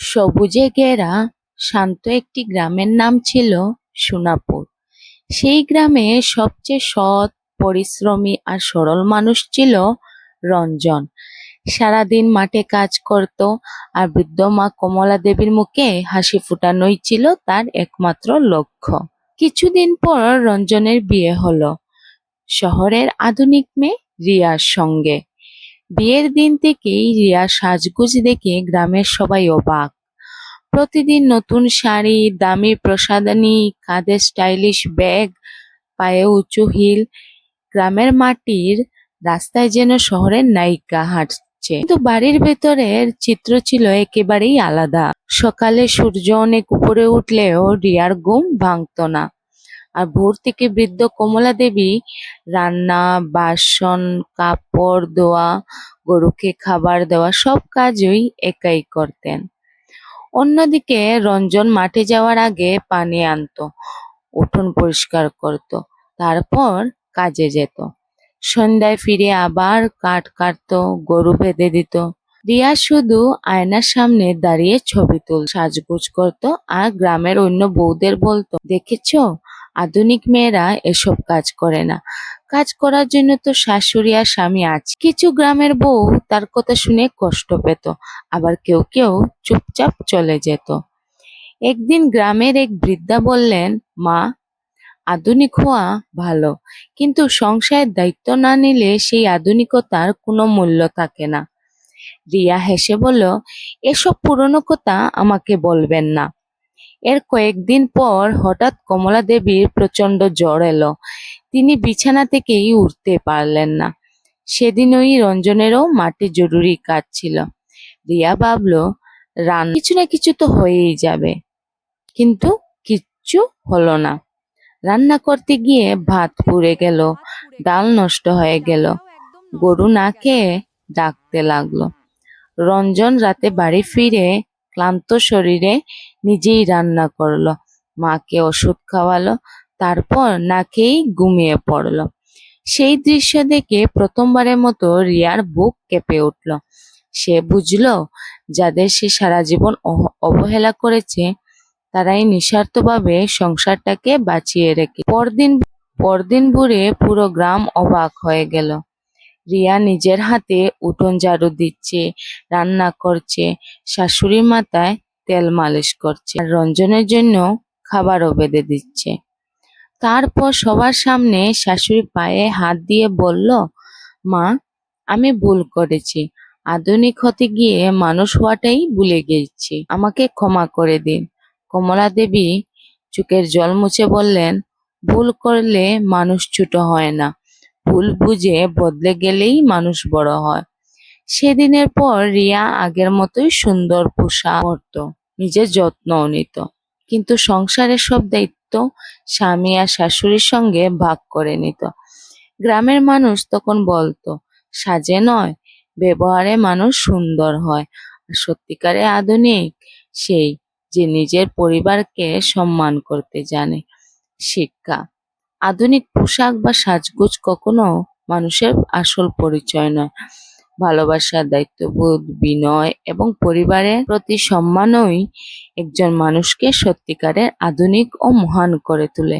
সবুজে ঘেরা শান্ত একটি গ্রামের নাম ছিল সোনাপুর। সেই গ্রামে সবচেয়ে সৎ, পরিশ্রমী আর সরল মানুষ ছিল রঞ্জন। সারাদিন মাঠে কাজ করত, আর বৃদ্ধ মা কমলা দেবীর মুখে হাসি ফোটানোই ছিল তার একমাত্র লক্ষ্য। কিছুদিন পর রঞ্জনের বিয়ে হলো শহরের আধুনিক মেয়ে রিয়ার সঙ্গে। বিয়ের দিন থেকেই রিয়ার সাজগোজ দেখে গ্রামের সবাই অবাক। প্রতিদিন নতুন শাড়ি, দামি প্রসাধনী, কাঁধে স্টাইলিশ ব্যাগ, পায়ে উঁচু হিল, গ্রামের মাটির রাস্তায় যেন শহরের নায়িকা হাঁটছে। কিন্তু বাড়ির ভেতরের চিত্র ছিল একেবারেই আলাদা। সকালে সূর্য অনেক উপরে উঠলেও রিয়ার ঘুম ভাঙত না। আর ভোর থেকে বৃদ্ধ কমলা দেবী রান্না, বাসন, কাপড় ধোয়া, গরুকে খাবার দেওয়া সব কাজই একাই করতেন। অন্যদিকে রঞ্জন মাঠে যাওয়ার আগে পানি আনতো, উঠোন পরিষ্কার করত, তারপর কাজে যেত। সন্ধ্যায় ফিরে আবার কাঠ কাটতো, গরু বেঁধে দিত। রিয়া শুধু আয়নার সামনে দাঁড়িয়ে ছবি সাজগোজ করত, আর গ্রামের অন্য বউদের বলতো, দেখেছো, আধুনিক মেয়েরা এসব কাজ করে না, কাজ করার জন্য তো শাশুড়ি আর স্বামী আছে। কিছু গ্রামের বউ তার কথা শুনে কষ্ট পেত, আবার কেউ কেউ চুপচাপ চলে যেত। একদিন গ্রামের এক বৃদ্ধা বললেন, মা, আধুনিক হওয়া ভালো, কিন্তু সংসারের দায়িত্ব না নিলে সেই আধুনিকতার কোনো মূল্য থাকে না। রিয়া হেসে বলল, এসব পুরনো কথা আমাকে বলবেন না। এর কয়েকদিন পর হঠাৎ কমলা দেবীর প্রচন্ড জ্বর এলো। তিনি বিছানা থেকেই উঠতে পারলেন না। সেদিন ওই রঞ্জনেরও মাঠে জরুরি কাজ ছিল। রিয়া ভাবল, কিছু না কিছু তো হয়েই যাবে, কিন্তু কিচ্ছু হলো না। রান্না করতে গিয়ে ভাত পুড়ে গেল, ডাল নষ্ট হয়ে গেল, গরু না খেয়ে ডাকতে লাগলো। রঞ্জন রাতে বাড়ি ফিরে ক্লান্ত শরীরে নিজেই রান্না করলো, মাকে ওষুধ খাওয়ালো, তারপর না খেয়েই ঘুমিয়ে পড়লো। সেই দৃশ্য দেখে প্রথমবারের মতো রিয়ার বুক কেঁপে উঠল। সে বুঝলো, যাদের সে সারা জীবন অবহেলা করেছে, তারাই নিঃস্বার্থভাবে সংসারটাকে বাঁচিয়ে রেখে। পরদিন ভোরে পুরো গ্রাম অবাক হয়ে গেল। রিয়া নিজের হাতে উঠোন ঝাড়ু দিচ্ছে, রান্না করছে, শাশুড়ির মাথায় তেল মালিশ করছে, আর রঞ্জনের জন্য খাবারও বেঁধে দিচ্ছে। তারপর সবার সামনে শাশুড়ি পায়ে হাত দিয়ে বলল, মা, আমি ভুল করেছি, আধুনিক হতে গিয়ে মানুষ হওয়াটাই ভুলে গেছি, আমাকে ক্ষমা করে দিন। কমলা দেবী চোখের জল মুছে বললেন, ভুল করলে মানুষ ছোট হয় না, ভুল বুঝে বদলে গেলেই মানুষ বড় হয়। সেদিনের পর রিয়া আগের মতোই সুন্দর পোশাক পরতো, নিজের যত্নও নিত, কিন্তু সংসারের সব দায়িত্ব স্বামী আর শাশুড়ির সঙ্গে ভাগ করে নিত। গ্রামের মানুষ তখন বলতো, সাজে নয়, ব্যবহারে মানুষ সুন্দর হয়, আর সত্যিকারে আধুনিক সেই যে নিজের পরিবারকে সম্মান করতে জানে। শিক্ষা: আধুনিক পোশাক বা সাজগোজ কখনো মানুষের আসল পরিচয় নয়। ভালোবাসা, দায়িত্ববোধ, বিনয় এবং পরিবারের প্রতি সম্মানই একজন মানুষকে সত্যিকারের আধুনিক ও মহান করে তোলে।